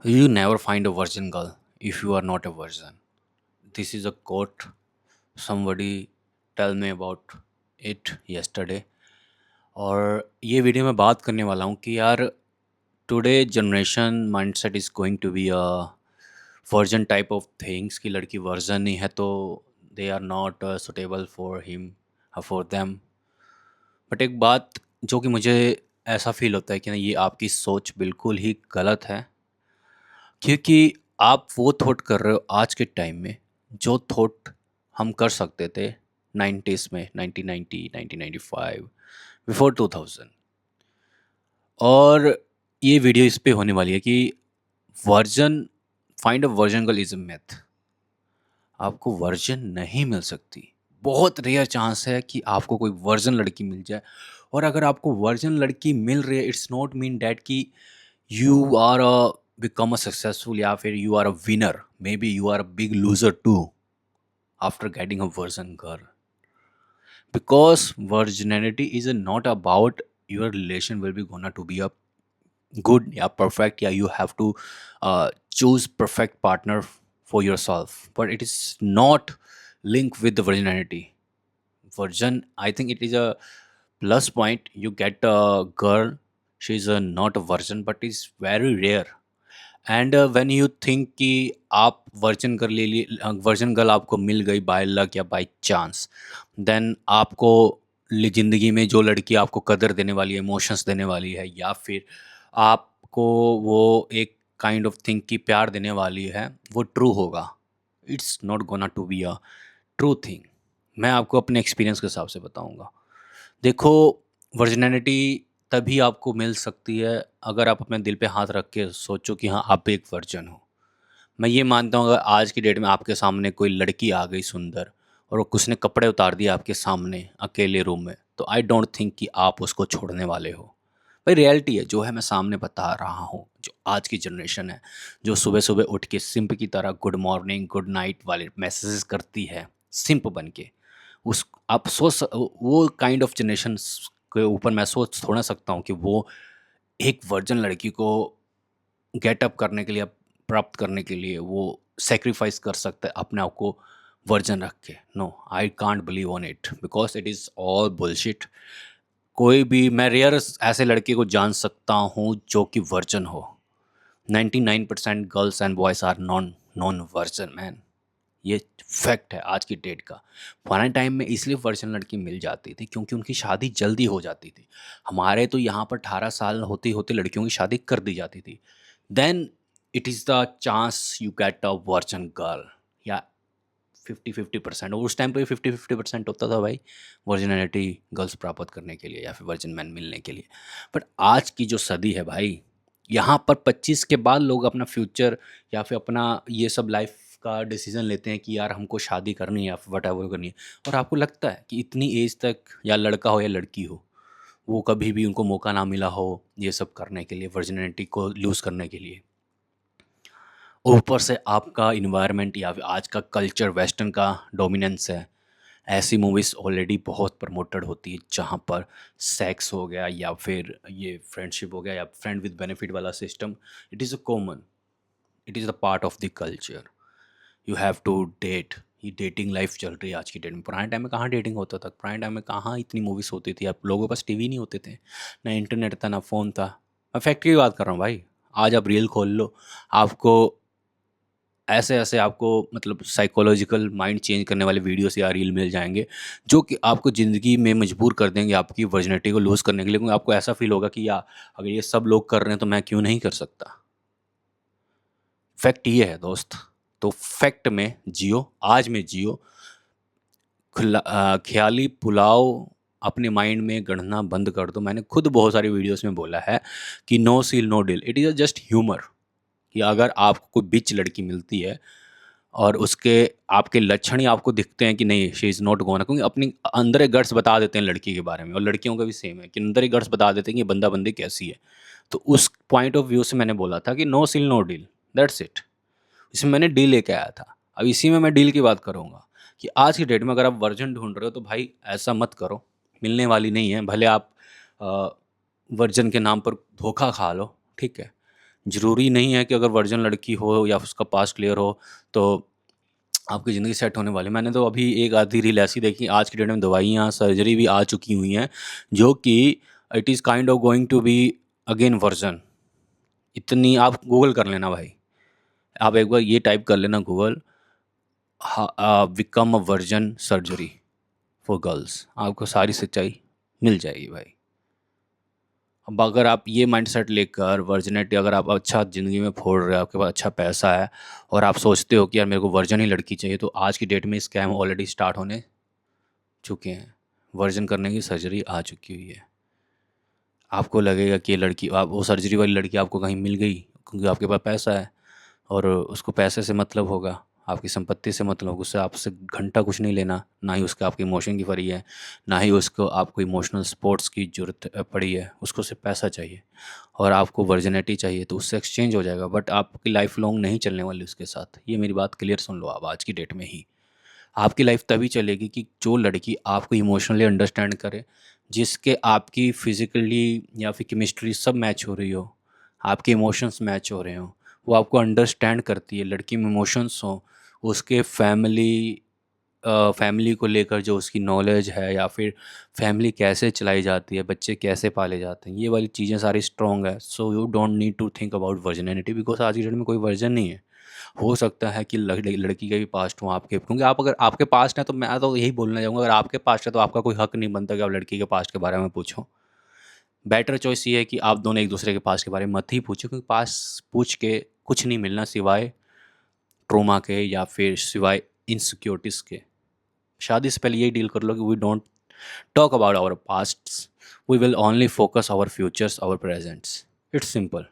You never find a virgin girl if you are not a virgin. This is a quote. Somebody tell me about it yesterday. और ये video में बात करने वाला हूँ कि यार today generation mindset is going to be a virgin type of things कि लड़की वर्जन ही है तो they are not suitable for him for them. But एक बात जो कि मुझे ऐसा फील होता है कि ना ये आपकी सोच बिल्कुल ही गलत है, क्योंकि आप वो थॉट कर रहे हो आज के टाइम में जो थॉट हम कर सकते थे 90s में, 1990, 1995, बिफोर 2000। और ये वीडियो इस पे होने वाली है कि version find a version girl is a myth. आपको वर्जन नहीं मिल सकती। बहुत रेयर चांस है कि आपको कोई वर्जन लड़की मिल जाए। और अगर आपको वर्जन लड़की मिल रही है, इट्स नॉट मीन डैट कि you are a become a successful या फिर you are a winner. Maybe you are a big loser too after getting a virgin girl. Because virginity is not about your relation will be gonna to be a good, yeah, perfect, yeah, you have to choose perfect partner for yourself, but it is not linked with the virginity. Virgin, I think it is a plus point. You get a girl, she's a not a virgin, but it's very rare. And when you think कि आप virgin कर ले लिए, virgin girl आपको मिल गई by luck या by chance, then आपको ज़िंदगी में जो लड़की आपको कदर देने वाली है, इमोशंस देने वाली है, या फिर आपको वो एक काइंड ऑफ थिंग की प्यार देने वाली है, वो ट्रू होगा। It's not gonna to be a true thing. मैं आपको अपने एक्सपीरियंस के हिसाब से बताऊंगा। देखो, वर्जिनिटी तभी आपको मिल सकती है अगर आप अपने दिल पे हाथ रख के सोचो कि हाँ, आप एक वर्जन हो। मैं ये मानता हूँ, अगर आज की डेट में आपके सामने कोई लड़की आ गई सुंदर और वो उसने कपड़े उतार दिए आपके सामने अकेले रूम में, तो आई डोंट थिंक कि आप उसको छोड़ने वाले हो। भाई रियलिटी है जो है, मैं सामने बता रहा हूँ। जो आज की जनरेशन है, जो सुबह सुबह उठ के सिंप की तरह गुड मॉर्निंग गुड नाइट वाले मैसेजेस करती है सिंप बन के, उस आप वो काइंड ऑफ जनरेशन के ऊपर मैं सोच थोड़ा सकता हूँ कि वो एक वर्जन लड़की को गेट अप करने के लिए, प्राप्त करने के लिए वो सेक्रीफाइस कर सकता है अपने आप को वर्जन रख के। No, I can't believe on it because it is all bullshit. कोई भी, मैं रेयर ऐसे लड़के को जान सकता हूँ जो कि वर्जन हो। 99% girls and boys are non non virgin man. ये फैक्ट है आज की डेट का। पुराने टाइम में इसलिए वर्जिन लड़की मिल जाती थी क्योंकि उनकी शादी जल्दी हो जाती थी। हमारे तो यहाँ पर 18 साल होते होते लड़कियों की शादी कर दी जाती थी। Then it is the chance you get a virgin girl, या 50-50%। और उस टाइम पे 50-50% होता था भाई, वर्जिनिटी गर्ल्स प्राप्त करने के लिए या फिर वर्जिन मैन मिलने के लिए। बट आज की जो सदी है भाई, यहाँ पर 25 के बाद लोग अपना फ्यूचर या फिर अपना ये सब लाइफ का डिसीजन लेते हैं कि यार हमको शादी करनी है या फिर वट एवर करनी है। और आपको लगता है कि इतनी एज तक या लड़का हो या लड़की हो, वो कभी भी उनको मौका ना मिला हो ये सब करने के लिए, वर्जिनिटी को लूज़ करने के लिए। ऊपर से आपका इन्वायरमेंट या फिर आज का कल्चर वेस्टर्न का डोमिनेंस है। ऐसी मूवीज़ ऑलरेडी बहुत प्रमोटेड होती है जहाँ पर सेक्स हो गया या फिर ये फ्रेंडशिप हो गया या फ्रेंड विद बेनिफिट वाला system, it is a common, it is a part of the culture. You have to date. ये डेटिंग लाइफ चल रही है आज की डेट में। पुराने टाइम में कहाँ डेटिंग होता था? पुराने टाइम में कहाँ इतनी मूवीज़ होती थी? अब लोगों के पास टीवी नहीं होते थे, ना इंटरनेट था, ना फ़ोन था। मैं फैक्ट की बात कर रहा हूँ भाई। आज आप रील खोल लो, आपको ऐसे-ऐसे आपको मतलब साइकोलॉजिकल माइंड चेंज करने वाले वीडियोस या रील मिल जाएँगे, जो कि आपको ज़िंदगी में मजबूर कर देंगे आपकी वर्जिनिटी को लूज़ करने के लिए, क्योंकि आपको ऐसा फ़ील होगा कि या अगर ये सब लोग कर रहे हैं तो मैं क्यों नहीं कर सकता? फैक्ट ये है दोस्त। तो फैक्ट में जियो, आज में जियो। ख़याली पुलाव अपने माइंड में गढ़ना बंद कर दो। मैंने खुद बहुत सारी वीडियोस में बोला है कि no seal no deal, it is a just humour. कि अगर आपको कोई बिच लड़की मिलती है और उसके आपके लक्षण ही आपको दिखते हैं कि नहीं शी इज़ नॉट गोना, क्योंकि अपनी अंदर एक गट्स बता देते हैं लड़की के बारे में, और लड़कियों का भी सेम है कि अंदर एक गट्स बता देते हैं कि ये बंदा बंदी कैसी है। तो उस पॉइंट ऑफ व्यू से मैंने बोला था कि no seal no deal, that's it. इसमें मैंने डील लेके आया था। अब इसी में मैं डील की बात करूँगा कि आज की डेट में अगर आप वर्जिन ढूंढ रहे हो तो भाई ऐसा मत करो, मिलने वाली नहीं है। भले आप वर्जिन के नाम पर धोखा खा लो, ठीक है, ज़रूरी नहीं है कि अगर वर्जिन लड़की हो या उसका पास्ट क्लियर हो तो आपकी ज़िंदगी सेट होने वाली है। मैंने तो अभी एक आधी रील ऐसी देखी, आज की डेट में दवाइयाँ, सर्जरी भी आ चुकी हुई हैं, जो कि it is kind of going to be again virgin. इतनी आप गूगल कर लेना भाई, आप एक बार ये टाइप कर लेना Google, become a version surgery for girls, आपको सारी सच्चाई मिल जाएगी भाई। अब अगर आप ये माइंडसेट लेकर वर्जिनिटी, अगर आप अच्छा ज़िंदगी में फोड़ रहे हो, आपके पास अच्छा पैसा है और आप सोचते हो कि यार मेरे को वर्जन ही लड़की चाहिए, तो आज की डेट में स्कैम ऑलरेडी स्टार्ट होने चुके हैं। वर्जन करने की सर्जरी आ चुकी हुई है। आपको लगेगा कि ये लड़की, आप वो सर्जरी वाली लड़की आपको कहीं मिल गई क्योंकि आपके पास पैसा है और उसको पैसे से मतलब होगा, आपकी संपत्ति से मतलब, उससे आपसे घंटा कुछ नहीं लेना, ना ही उसका आपके इमोशन की पड़ी है, ना ही उसको आपको इमोशनल सपोर्ट्स की ज़रूरत पड़ी है, उसको सिर्फ पैसा चाहिए और आपको वर्जिनिटी चाहिए, तो उससे एक्सचेंज हो जाएगा, बट आपकी लाइफ लॉन्ग नहीं चलने वाली उसके साथ। ये मेरी बात क्लियर सुन लो आप, आज की डेट में ही आपकी लाइफ तभी चलेगी कि जो लड़की आपको इमोशनली अंडरस्टैंड करे, जिसके आपकी फिजिकली या फिर केमिस्ट्री सब मैच हो रही हो, आपके इमोशंस मैच हो रहे हो, वो आपको अंडरस्टैंड करती है, लड़की में इमोशंस हो, उसके फैमिली को लेकर जो उसकी नॉलेज है, या फिर फैमिली कैसे चलाई जाती है, बच्चे कैसे पाले जाते हैं, ये वाली चीज़ें सारी स्ट्रॉन्ग है। So you don't need to think about virginity, because आज की डेट में कोई वर्जन नहीं है। हो सकता है कि लड़की का भी पास्ट हो आपके, क्योंकि आप अगर आपके पास्ट है तो मैं तो यही बोलना चाहूँगा, अगर आपके पास्ट है तो आपका कोई हक नहीं बनता कि आप लड़की के पास्ट के बारे में पूछो। बेटर चॉइस ये है कि आप दोनों एक दूसरे के पास्ट के बारे में मत ही पूछो, क्योंकि पास पूछ के कुछ नहीं मिलना सिवाय ट्रोमा के या फिर सिवाय इनसिक्योरिटीज़ के। शादी से पहले यही डील कर लो कि we don't talk about our past, we will only focus our futures, our presents. It's simple.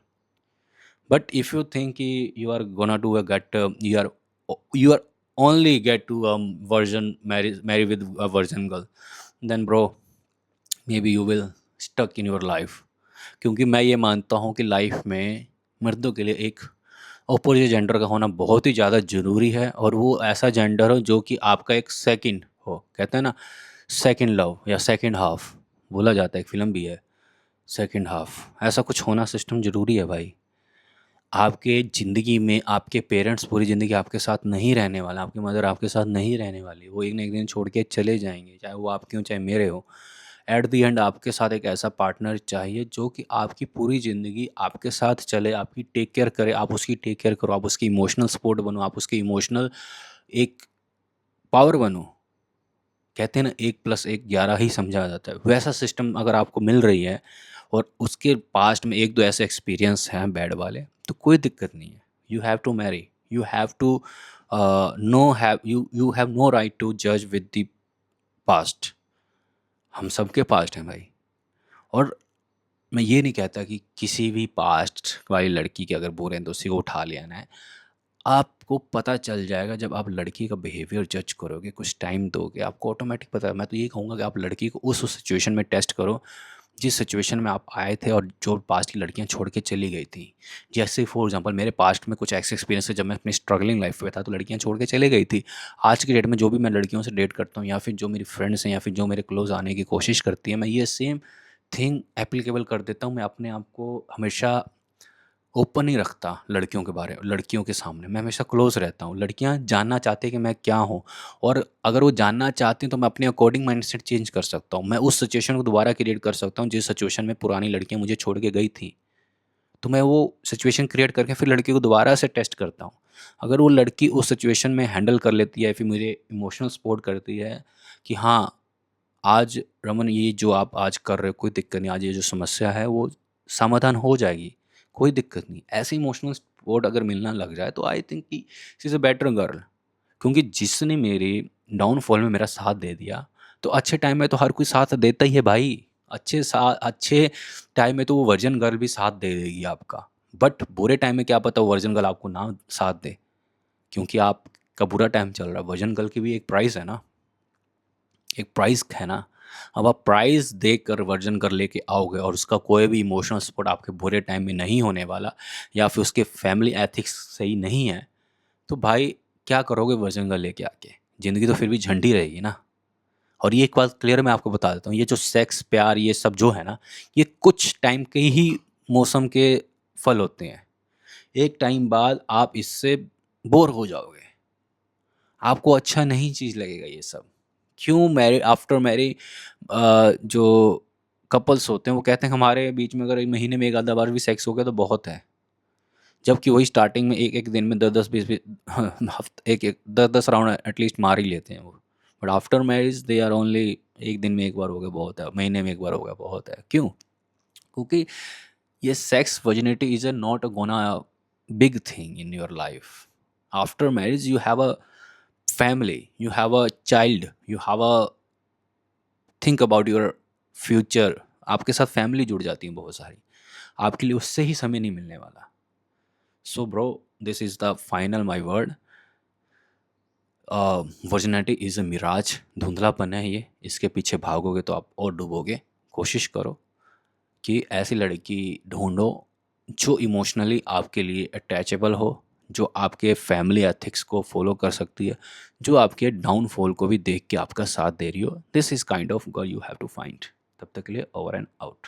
But if you think you are gonna do a get you are only get to version marry with a virgin girl, then bro, maybe you will stuck in your life। क्योंकि मैं ये मानता हूँ कि life में मर्दों के लिए एक अपोजिट जेंडर का होना बहुत ही ज़्यादा ज़रूरी है, और वो ऐसा जेंडर हो जो कि आपका एक सेकंड हो, कहते हैं ना सेकंड लव या सेकंड हाफ, बोला जाता है, एक फिल्म भी है सेकंड हाफ, ऐसा कुछ होना सिस्टम ज़रूरी है भाई। आपके ज़िंदगी में आपके पेरेंट्स पूरी ज़िंदगी आपके साथ नहीं रहने वाला, आपकी मदर आपके साथ नहीं रहने वाली, वो एक ना एक दिन छोड़ के चले जाएंगे, चाहे वो आपके हों चाहे मेरे हो। एट द एंड आपके साथ एक ऐसा पार्टनर चाहिए जो कि आपकी पूरी ज़िंदगी आपके साथ चले, आपकी टेक केयर करे, आप उसकी टेक केयर करो, आप उसकी इमोशनल सपोर्ट बनो, आप उसकी इमोशनल एक पावर बनो। कहते हैं ना 1+1 11 ही समझा जाता है, वैसा सिस्टम अगर आपको मिल रही है और उसके पास्ट में एक दो ऐसे एक्सपीरियंस हैं बैड वाले, तो कोई दिक्कत नहीं है। You have to marry, you have to know have you have no right to जज विद द पास्ट। हम सबके पास्ट हैं भाई। और मैं ये नहीं कहता कि किसी भी पास्ट वाली लड़की के अगर बुरे हैं तो उसी को उठा लेना है। आपको पता चल जाएगा जब आप लड़की का बिहेवियर जज करोगे, कुछ टाइम दोगे, आपको ऑटोमेटिक पता। मैं तो ये कहूँगा कि आप लड़की को उस सिचुएशन में टेस्ट करो जिस सिचुएशन में आप आए थे और जो पास्ट की लड़कियां छोड़ के चली गई थी। जैसे फॉर एग्जांपल मेरे पास्ट में कुछ ऐसे एक्सपीरियंस है, जब मैं अपनी स्ट्रगलिंग लाइफ में था तो लड़कियां छोड़ के चली गई थी। आज की डेट में जो भी मैं लड़कियों से डेट करता हूँ या फिर जो मेरी फ्रेंड्स हैं या फिर जो मेरे क्लोज आने की कोशिश करती है, मैं ये सेम थिंग एप्लीकेबल कर देता हूँ। मैं अपने आप को हमेशा ओपन ही रखता लड़कियों के बारे में, लड़कियों के सामने मैं हमेशा क्लोज रहता हूँ। लड़कियाँ जानना चाहती हैं कि मैं क्या हूँ, और अगर वो जानना चाहती हैं तो मैं अपने अकॉर्डिंग माइंडसेट चेंज कर सकता हूँ। मैं उस सिचुएशन को दोबारा क्रिएट कर सकता हूँ जिस सिचुएशन में पुरानी लड़कियाँ मुझे छोड़ के गई थी। तो मैं वो सिचुएशन क्रिएट करके फिर लड़की को दोबारा से टेस्ट करता हूँ। अगर वो लड़की उस सिचुएशन में हैंडल कर लेती है, फिर मुझे इमोशनल सपोर्ट करती है कि हाँ, आज रमन ये जो आप आज कर रहे हो कोई दिक्कत नहीं, आज ये जो समस्या है वो समाधान हो जाएगी, कोई दिक्कत नहीं। ऐसे इमोशनल सपोर्ट अगर मिलना लग जाए तो आई थिंक कि she is a better girl. क्योंकि जिसने मेरे डाउनफॉल में मेरा साथ दे दिया, तो अच्छे टाइम में तो हर कोई साथ देता ही है भाई। अच्छे टाइम में तो वो वर्जिन गर्ल भी साथ दे देगी आपका, बट बुरे टाइम में क्या पता वो वर्जिन गर्ल आपको ना साथ दे, क्योंकि आपका बुरा टाइम चल रहा है। वर्जिन गर्ल की भी एक प्राइस है ना, एक प्राइस है ना। अब आप प्राइस देकर वर्जन कर लेके आओगे और उसका कोई भी इमोशनल सपोर्ट आपके बुरे टाइम में नहीं होने वाला, या फिर उसके फैमिली एथिक्स सही नहीं है, तो भाई क्या करोगे वर्जन कर लेके आके? ज़िंदगी तो फिर भी झंडी रहेगी ना। और ये एक बात क्लियर मैं आपको बता देता हूँ, ये जो सेक्स प्यार ये सब जो है ना, ये कुछ टाइम के ही मौसम के फल होते हैं। एक टाइम बाद आप इससे बोर हो जाओगे, आपको अच्छा नहीं चीज़ लगेगा ये सब। क्यों आफ्टर मैरिज जो कपल्स होते हैं वो कहते हैं हमारे बीच में अगर महीने में एक आधा बार भी सेक्स हो गया तो बहुत है, जबकि वही स्टार्टिंग में एक एक दिन में 10-10 20-20 हफ्ते एक एक 10-10 राउंड एटलीस्ट मार ही लेते हैं वो। But after marriage they are only एक दिन में एक बार हो गया बहुत है, महीने में एक बार हो गया बहुत है। क्यों? क्योंकि ये sex virginity is a not a gonna big thing in your life. After marriage you have a family, you have a child, you have a think about your future. आपके साथ फैमिली जुड़ जाती है बहुत सारी, आपके लिए उससे ही समय नहीं मिलने वाला। So bro, this is the final my word. Virginity is a mirage, धुंधलापन है ये, इसके पीछे भागोगे तो आप और डूबोगे। कोशिश करो कि ऐसी लड़की ढूंढो जो इमोशनली आपके लिए अटैचेबल हो, जो आपके फैमिली एथिक्स को फॉलो कर सकती है, जो आपके डाउनफॉल को भी देख के आपका साथ दे रही हो। This is kind of girl you have to find. तब तक के लिए ओवर एंड आउट।